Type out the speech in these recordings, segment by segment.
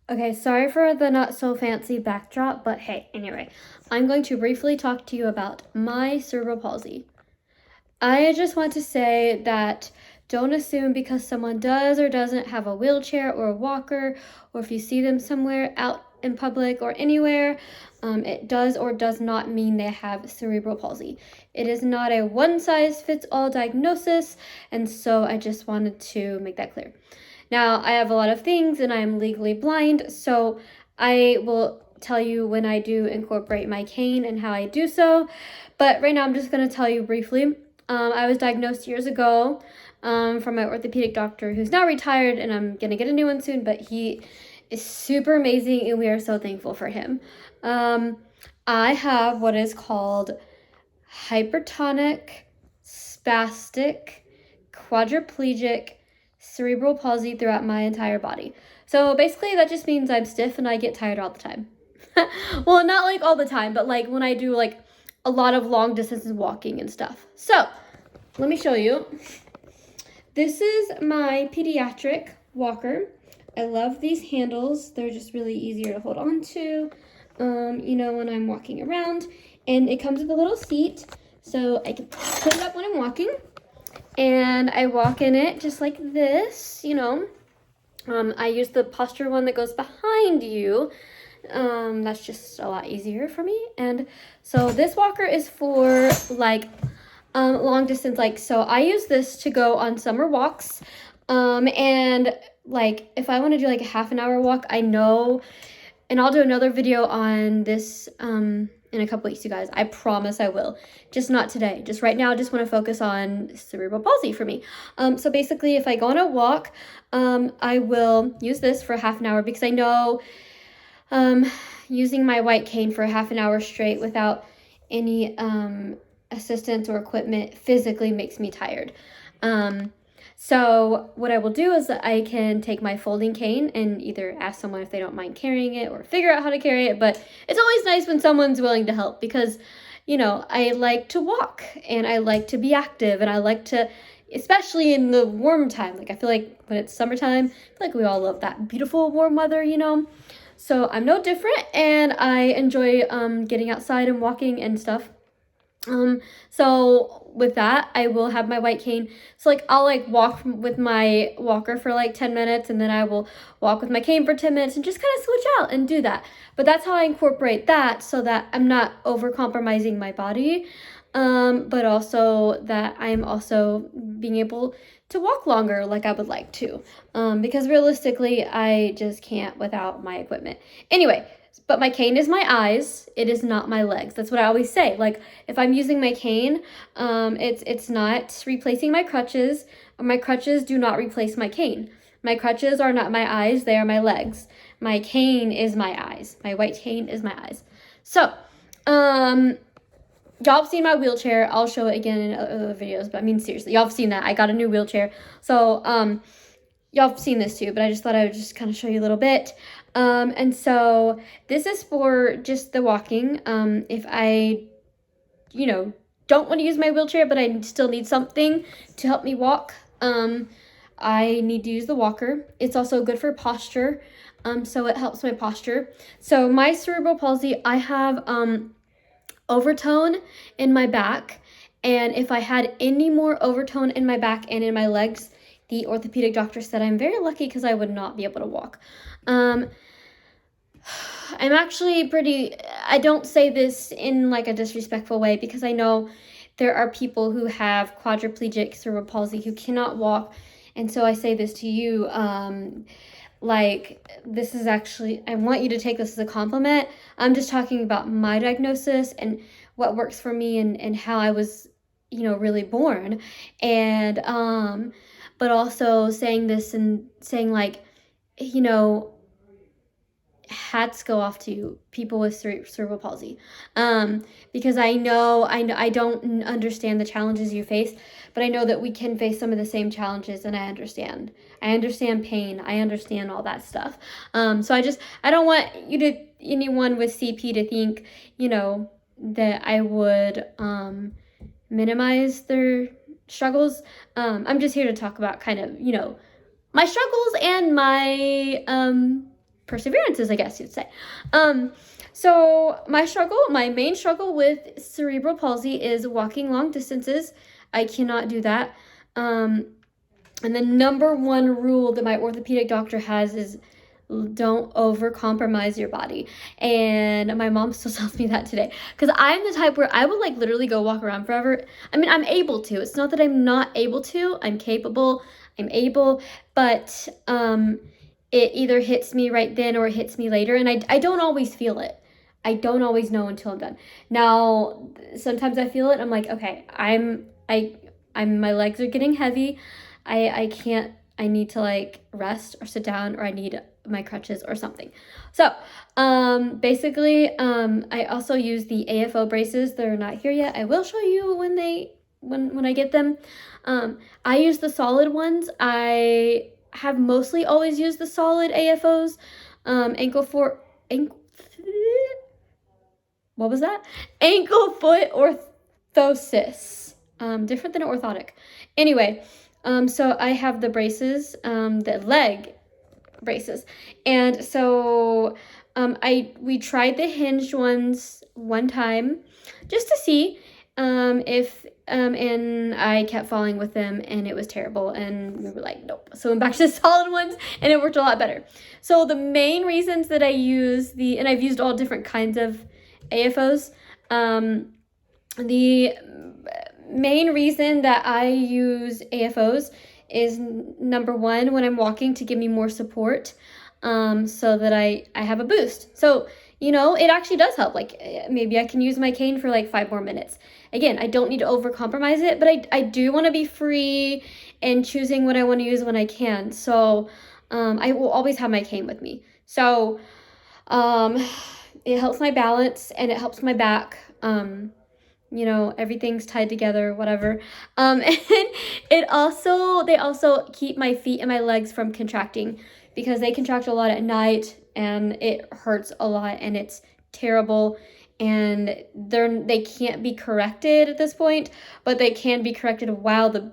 Okay, sorry for the not so fancy backdrop, but hey, anyway, I'm going to briefly talk to you about my cerebral palsy. I just want to say that don't assume because someone does or doesn't have a wheelchair or a walker, or if you see them somewhere out in public or anywhere, it does or does not mean they have cerebral palsy. It is not a one-size-fits-all diagnosis, and so I just wanted to make that clear. Now, I have a lot of things and I am legally blind, so I will tell you when I do incorporate my cane and how I do so. But right now, I'm just going to tell you briefly. I was diagnosed years ago from my orthopedic doctor who's now retired, and I'm going to get a new one soon, but he is super amazing and we are so thankful for him. I have what is called hypertonic, spastic, quadriplegic, cerebral palsy throughout my entire body. So basically that just means I'm stiff and I get tired all the time. Well, not like all the time, but like when I do like a lot of long distances walking and stuff. So let me show you. This is my pediatric walker. I love these handles. They're just really easier to hold on to, when I'm walking around. And it comes with a little seat, so I can put it up when I'm walking. And I walk in it just like this, I use the posture one that goes behind you. That's just a lot easier for me. And so this walker is for like long distance, so I use this to go on summer walks. And like if I want to do like a half an hour walk, I know, and I'll do another video on this in a couple weeks, you guys. I promise I will. Just not today. Just right now, I just want to focus on cerebral palsy for me. So basically, if I go on a walk, I will use this for half an hour because I know using my white cane for half an hour straight without any assistance or equipment physically makes me tired. So what I will do is that I can take my folding cane and either ask someone if they don't mind carrying it or figure out how to carry it. But it's always nice when someone's willing to help because, I like to walk and I like to be active and I like to, especially in the warm time. Like I feel like when it's summertime, I feel like we all love that beautiful warm weather, So I'm no different and I enjoy getting outside and walking and stuff. So with that, I will have my white cane. So I'll walk with my walker for 10 minutes and then I will walk with my cane for 10 minutes and just kind of switch out and do that. But that's how I incorporate that so that I'm not over compromising my body. But also that I'm also being able to walk longer like I would like to. Because realistically, I just can't without my equipment. Anyway, but my cane is my eyes. It is not my legs. That's what I always say. If I'm using my cane, it's not replacing my crutches. My crutches do not replace my cane. My crutches are not my eyes. They are my legs. My cane is my eyes. My white cane is my eyes. So, y'all have seen my wheelchair. I'll show it again in other videos. But I mean, seriously, y'all have seen that. I got a new wheelchair. So, y'all have seen this too, but I just thought I would just kind of show you a little bit. And so this is for just the walking. If I, don't want to use my wheelchair, but I still need something to help me walk, I need to use the walker. It's also good for posture. So it helps my posture. So my cerebral palsy, I have overtone in my back. And if I had any more overtone in my back and in my legs, the orthopedic doctor said I'm very lucky because I would not be able to walk. I'm actually I don't say this in a disrespectful way because I know there are people who have quadriplegic cerebral palsy who cannot walk. And so I say this to you, this is actually, I want you to take this as a compliment. I'm just talking about my diagnosis and what works for me and how I was, really born. And, but also saying this and saying hats go off to people with cerebral palsy, because I know I don't understand the challenges you face, but I know that we can face some of the same challenges, and I understand pain, I understand all that stuff. So I don't want anyone with CP to think that I would minimize their struggles. I'm just here to talk about kind of my struggles and my perseverances, I guess you'd say. So my main struggle with cerebral palsy is walking long distances. I cannot do that. And the number one rule that my orthopedic doctor has is don't overcompromise your body. And my mom still tells me that today, because I'm the type where I will like literally go walk around forever. I mean, I'm able to. It's not that I'm not able to. I'm capable. I'm able, but it either hits me right then or it hits me later, and I don't always feel it. I don't always know until I'm done. Now, sometimes I feel it. I'm like, okay, I'm my legs are getting heavy. I can't. I need to like rest or sit down, or I need my crutches or something. So, basically, I also use the AFO braces. They're not here yet. I will show you when I get them. I use the solid ones. I have mostly always used the solid AFOs. What was that? Ankle foot orthosis. Different than orthotic. Anyway, so I have the braces, the leg braces. And so we tried the hinged ones one time just to see if and I kept falling with them, and it was terrible, and we were like, nope. So went back to the solid ones, and it worked a lot better. So the main reasons that I use and I've used all different kinds of AFOs, the main reason that I use AFOs is number one, when I'm walking, to give me more support, so that I have a boost. So, it actually does help. Like, maybe I can use my cane for like 5 more minutes. Again, I don't need to overcompromise it, but I do want to be free and choosing what I want to use when I can. So, I will always have my cane with me. So, it helps my balance and it helps my back. Everything's tied together, whatever. And they also keep my feet and my legs from contracting, because they contract a lot at night and it hurts a lot and it's terrible, and they can't be corrected at this point, but they can be corrected while the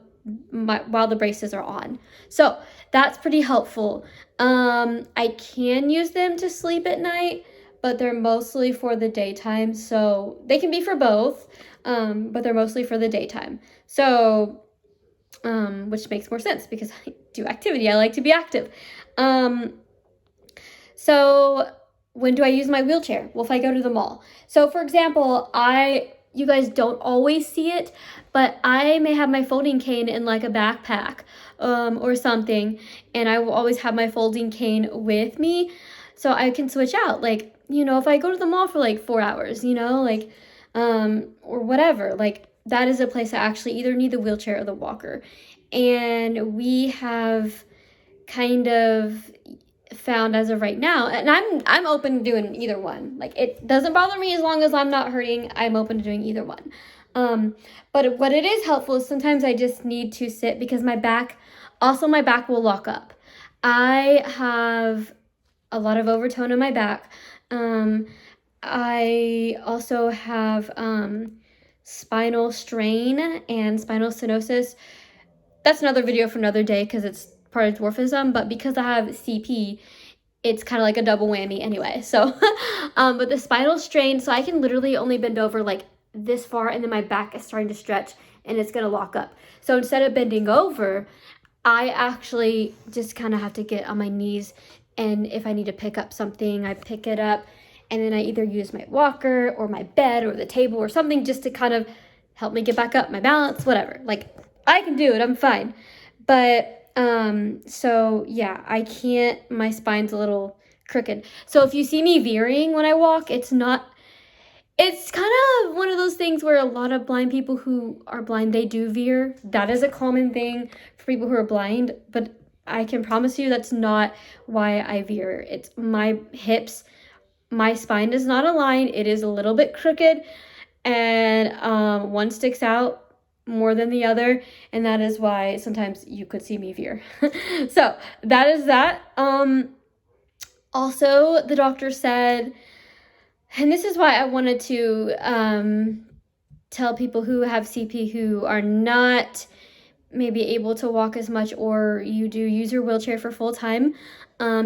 braces are on. So that's pretty helpful. I can use them to sleep at night, but they're mostly for the daytime. So they can be for both, but they're mostly for the daytime. So, which makes more sense because I do activity. I like to be active. So when do I use my wheelchair? Well, if I go to the mall. So for example, you guys don't always see it, but I may have my folding cane in like a backpack, or something, and I will always have my folding cane with me, so I can switch out. Like, if I go to the mall for like 4 hours, or whatever, like that is a place I actually either need the wheelchair or the walker. And we have kind of found as of right now, and I'm open to doing either one. Like, it doesn't bother me as long as I'm not hurting. I'm open to doing either one. But what it is helpful is sometimes I just need to sit, because my back will lock up. I have a lot of overtone in my back. I also have spinal strain and spinal stenosis. That's another video for another day because it's part of dwarfism, but because I have CP, it's kind of like a double whammy anyway. So, but the spinal strain, so I can literally only bend over like this far, and then my back is starting to stretch and it's gonna lock up. So instead of bending over, I actually just kind of have to get on my knees, and if I need to pick up something, I pick it up, and then I either use my walker or my bed or the table or something just to kind of help me get back up, my balance, whatever. Like, I can do it, I'm fine. But so yeah, I can't, my spine's a little crooked. So if you see me veering when I walk, it's kind of one of those things where a lot of blind people who are blind, they do veer. That is a common thing for people who are blind, but I can promise you that's not why I veer. It's my hips, my spine does not align. It is a little bit crooked, and one sticks out more than the other, and that is why sometimes you could see me veer. So that is that. Also, the doctor said, and this is why I wanted to tell people who have CP who are not maybe able to walk as much, or you do use your wheelchair for full time,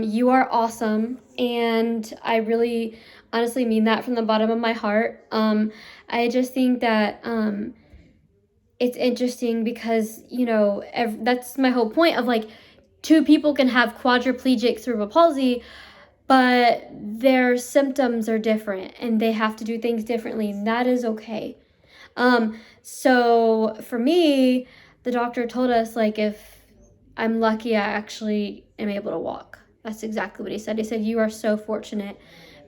you are awesome. And I really honestly mean that from the bottom of my heart. I just think that it's interesting because, that's my whole point of like, two people can have quadriplegic cerebral palsy, but their symptoms are different and they have to do things differently, and that is okay. So for me, the doctor told us, like, if I'm lucky, I actually am able to walk. That's exactly what he said. He said, you are so fortunate,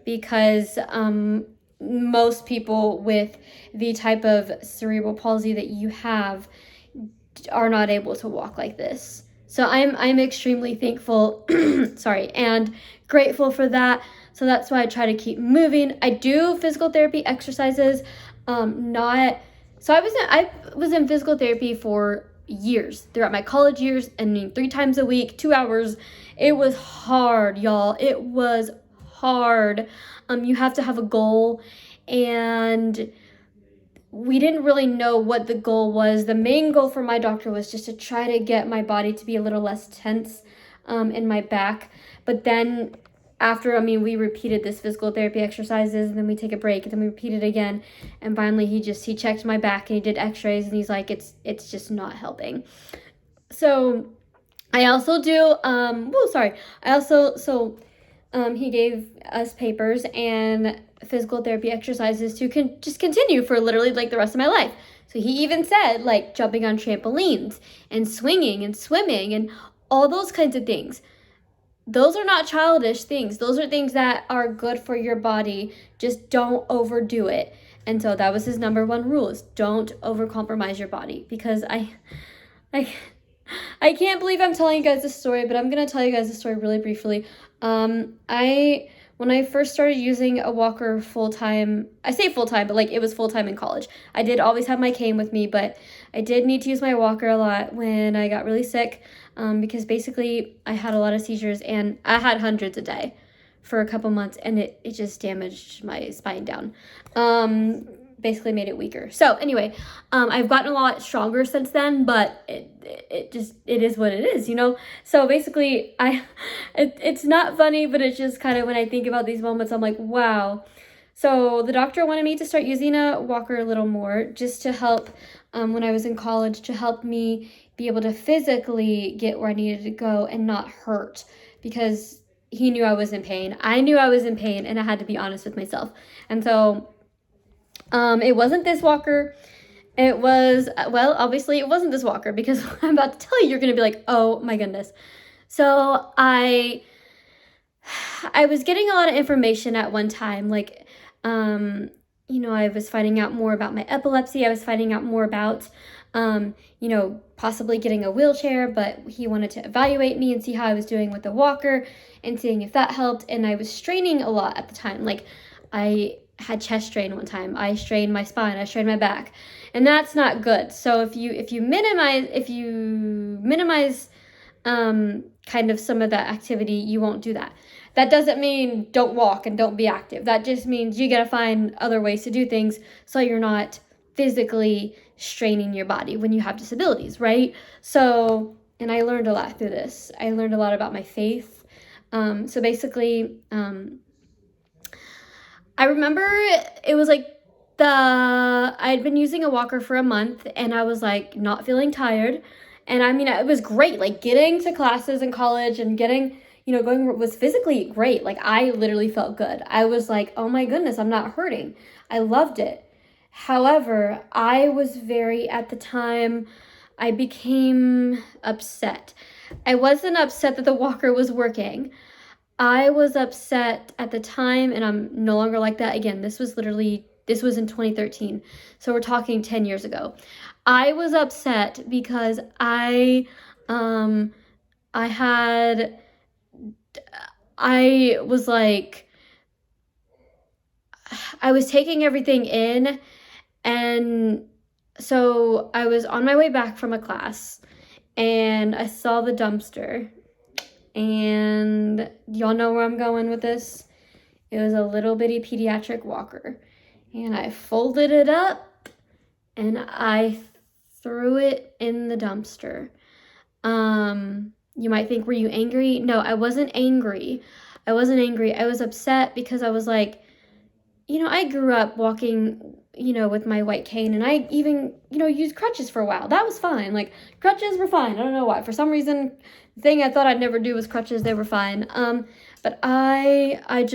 because most people with the type of cerebral palsy that you have are not able to walk like this. So I'm extremely thankful, sorry, and grateful for that. So that's why I try to keep moving. I do physical therapy exercises, not. So I was in physical therapy for years throughout my college years, and 3 times a week, 2 hours. It was hard, y'all. It was hard. You have to have a goal, and we didn't really know what the goal was. The main goal for my doctor was just to try to get my body to be a little less tense in my back. But then after, we repeated this physical therapy exercises, and then we take a break, and then we repeat it again. And finally he checked my back, and he did x-rays, and he's like, it's just not helping. So I also do, he gave us papers and physical therapy exercises to just continue for literally like the rest of my life. So he even said, like, jumping on trampolines and swinging and swimming and all those kinds of things. Those are not childish things. Those are things that are good for your body. Just don't overdo it. And so that was his number one rule, is don't overcompromise your body. Because I can't believe I'm telling you guys this story, but I'm going to tell you guys the story really briefly. When I first started using a walker full-time, I say full-time, but like it was full-time in college. I did always have my cane with me, but I did need to use my walker a lot when I got really sick, because basically I had a lot of seizures, and I had hundreds a day for a couple months, and it just damaged my spine down. Basically made it weaker. So anyway, I've gotten a lot stronger since then, but it is what it is, So basically, it's not funny, but it's just kind of, when I think about these moments, I'm like, wow. So the doctor wanted me to start using a walker a little more, just to help, when I was in college, to help me be able to physically get where I needed to go and not hurt, because he knew I was in pain. I knew I was in pain, and I had to be honest with myself. And so it wasn't this walker. It was, obviously it wasn't this walker, because what I'm about to tell you, you're going to be like, oh my goodness. So I was getting a lot of information at one time. Like, I was finding out more about my epilepsy. I was finding out more about, possibly getting a wheelchair, but he wanted to evaluate me and see how I was doing with the walker and seeing if that helped. And I was straining a lot at the time. Like, I had chest strain one time. I strained my spine. I strained my back, and that's not good. So if you minimize kind of some of that activity, you won't do that. That doesn't mean don't walk and don't be active. That just means you gotta find other ways to do things so you're not physically straining your body when you have disabilities, right? So, and I learned a lot through this. I learned a lot about my faith. So basically, I remember it was like I'd been using a walker for a month, and I was like not feeling tired. And it was great. Like, getting to classes in college and getting, going was physically great. Like, I literally felt good. I was like, oh my goodness, I'm not hurting. I loved it. However, I was at the time, I became upset. I wasn't upset that the walker was working. I was upset at the time, and I'm no longer like that. Again, this was in 2013. So we're talking 10 years ago. I was upset because I was like, I was taking everything in, and so I was on my way back from a class, and I saw the dumpster. And y'all know where I'm going with this. It was a little bitty pediatric walker. And I folded it up, and I threw it in the dumpster. You might think, were you angry? No, I wasn't angry. I was upset because I was like, I grew up walking, with my white cane, and I even, used crutches for a while. That was fine. Like, crutches were fine. I don't know why. For some reason, the thing I thought I'd never do was crutches. They were fine. But I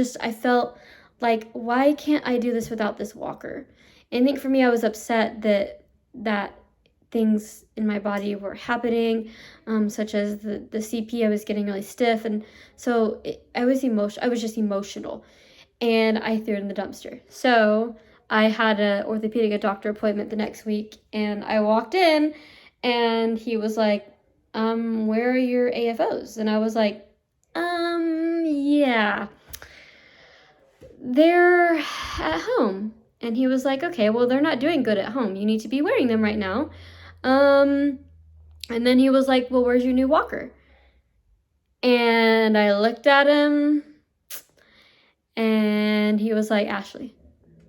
felt like, why can't I do this without this walker? And I think for me, I was upset that things in my body were happening, such as the CP. I was getting really stiff, and so I was just emotional, and I threw it in the dumpster. So I had an orthopedic doctor appointment the next week, and I walked in, and he was like, where are your AFOs? And I was like, yeah, they're at home. And he was like, okay, well, they're not doing good at home. You need to be wearing them right now. And then he was like, well, where's your new walker? And I looked at him, and he was like, Ashley,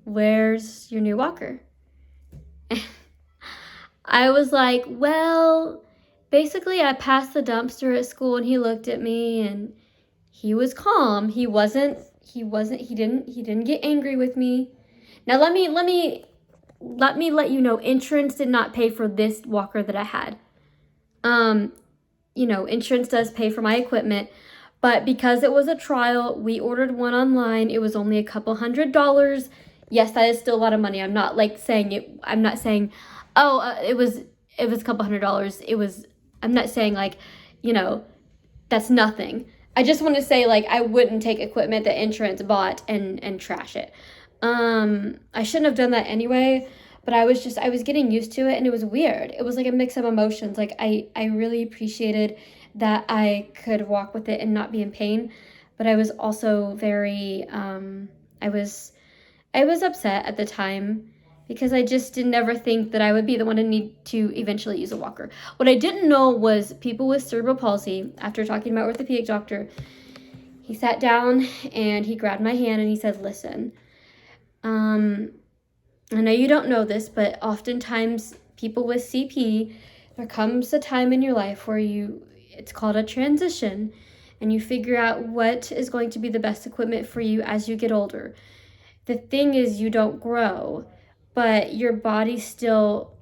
where's your new walker? I was like, well, basically I passed the dumpster at school, and he looked at me, and he was calm. He didn't get angry with me. Now let me let you know, insurance did not pay for this walker that I had. Insurance does pay for my equipment, but because it was a trial, we ordered one online. It was only a couple $100s. Yes, that is still a lot of money. I'm not saying it. I'm not saying, it was a couple $100s. I'm not saying that's nothing. I just want to say I wouldn't take equipment that insurance bought and trash it. I shouldn't have done that anyway, but I was getting used to it, and it was weird. It was like a mix of emotions. I really appreciated that I could walk with it and not be in pain, but I was also very, I was upset at the time because I just didn't ever think that I would be the one to need to eventually use a walker. What I didn't know was people with cerebral palsy, after talking to my orthopedic doctor, he sat down and he grabbed my hand and he said, listen, I know you don't know this, but oftentimes people with CP, there comes a time in your life where it's called a transition, and you figure out what is going to be the best equipment for you as you get older. The thing is, you don't grow, but your body still,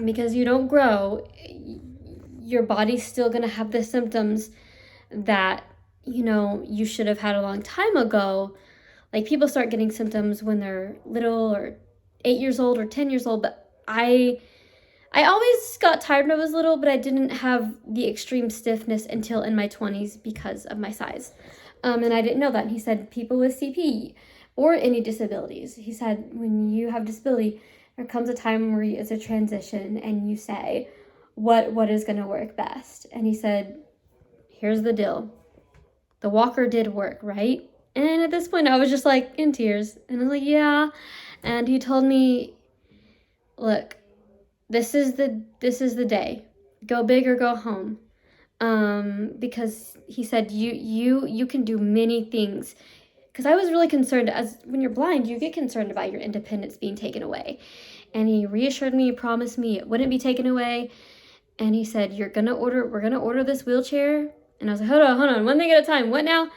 because you don't grow, your body's still going to have the symptoms that, you should have had a long time ago. Like, people start getting symptoms when they're little, or 8 years old or 10 years old, but I always got tired when I was little, but I didn't have the extreme stiffness until in my 20s because of my size. And I didn't know that. And he said, people with CP or any disabilities, he said, when you have disability, there comes a time where it's a transition and you say, what is going to work best? And he said, here's the deal. The walker did work, right? And at this point, I was just in tears. And I was like, yeah. And he told me, look, this is the day. Go big or go home. Because he said, you can do many things. Because I was really concerned, as when you're blind, you get concerned about your independence being taken away. And he reassured me, promised me it wouldn't be taken away. And he said, we're going to order this wheelchair. And I was like, hold on, one thing at a time. What now?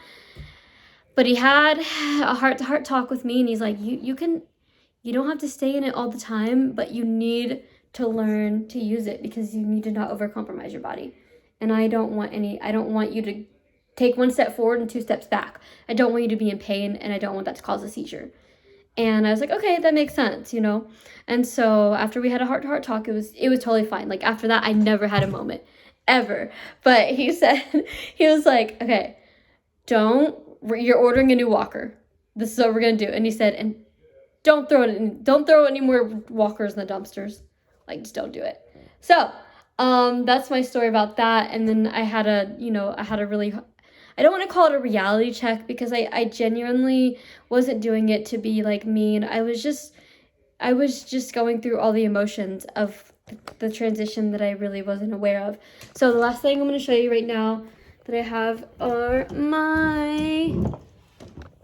But he had a heart-to-heart talk with me, and he's like, you don't have to stay in it all the time, but you need to learn to use it because you need to not overcompromise your body. And I don't want you to take one step forward and 2 steps back. I don't want you to be in pain, and I don't want that to cause a seizure. And I was like, okay, that makes sense, And so after we had a heart-to-heart talk, it was totally fine. After that, I never had a moment, ever. But he was like, okay, you're ordering a new walker. This is what we're going to do. And he said, and don't throw any more walkers in the dumpsters. Just don't do it. So, that's my story about that. And then I had a really, I don't want to call it a reality check because I genuinely wasn't doing it to be mean. I was just going through all the emotions of the transition that I really wasn't aware of. So the last thing I'm going to show you right now that I have are my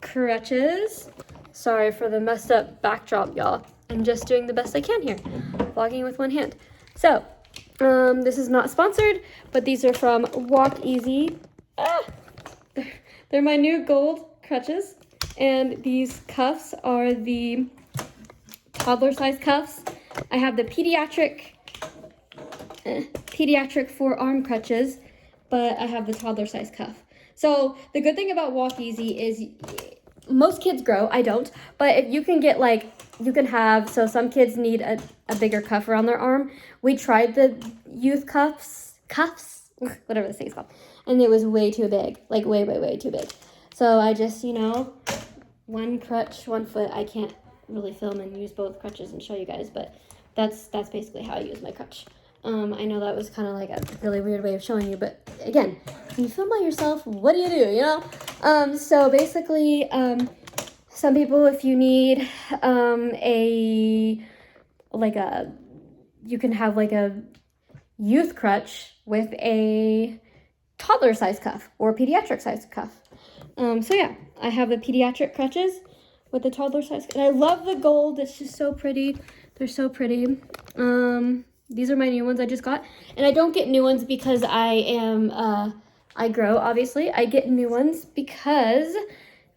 crutches. Sorry for the messed up backdrop, y'all. I'm just doing the best I can here, vlogging with one hand. So, this is not sponsored, but these are from Walk Easy. They're my new gold crutches, and these cuffs are the toddler size cuffs. I have the pediatric forearm crutches, but I have the toddler size cuff. So the good thing about Walk Easy is most kids grow, I don't, but if you can get so some kids need a bigger cuff around their arm. We tried the youth cuffs, whatever the thing's called, and it was way too big, like way too big. So I just, one crutch, one foot. I can't really film and use both crutches and show you guys, but that's basically how I use my crutch. I know that was kind of like a really weird way of showing you, but again, when you film by yourself, what do you do, So basically, some people, if you need you can have like a youth crutch with a toddler size cuff or pediatric size cuff. So yeah, I have the pediatric crutches with the toddler size, and I love the gold. It's just so pretty. They're so pretty. These are my new ones I just got, and I don't get new ones because I grow, obviously. I get new ones because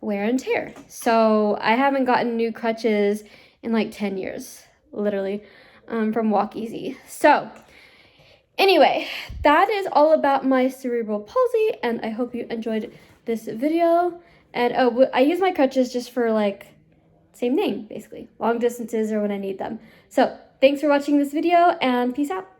wear and tear. So I haven't gotten new crutches in like 10 years, literally, from Walk Easy. So anyway, that is all about my cerebral palsy, and I hope you enjoyed this video. And I use my crutches just for same thing, basically, long distances or when I need them. So thanks for watching this video, and peace out.